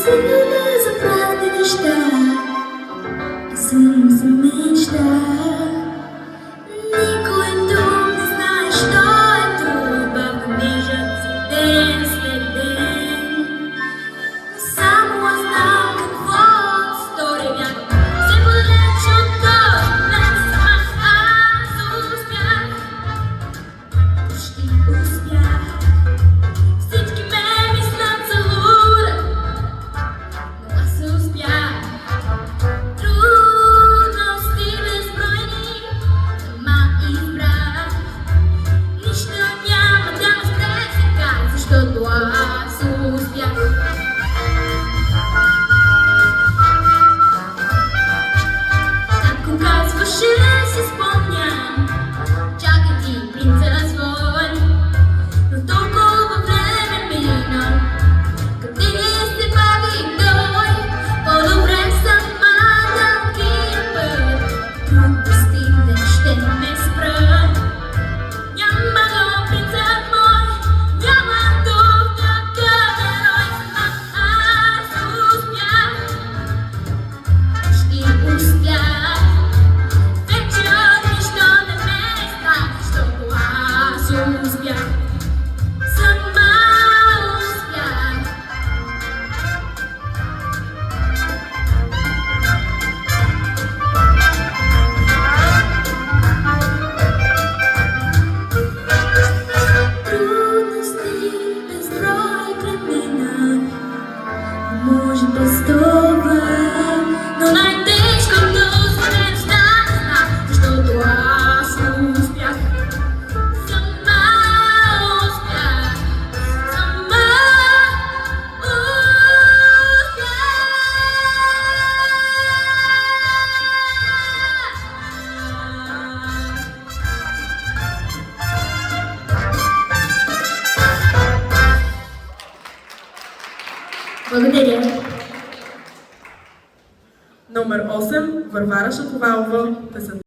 Мислили за празни неща, а съм за мечта. Никой друг не знае, що е тук, бавно мижат се ден след ден. Но само аз знам какво стори бях. Все по-далеч от този днес, аз успях, почти успях. Всички ме мислят за луда, но аз успях. Трудности безбройни, сама избрах. Нищо няма да ме спре сега, защото аз успях. Ако казваше, си спомням, чакай ти, принца свой, но толкова време мина, къде се бави той? По-добре сама да открия път, тук да стигне, ще ме спра. Няма го принцът мой, няма тук такъв герой. Аз успях, почти успях. Вече от нищо не ме е страх, защото аз успях. Сама успях. Трудности безброй преминах, може без това, но най-тежкото за мен стана, защото аз успях. Сама успях, сама успях. Благодаря. Номер 8. Варвара Шаповалова.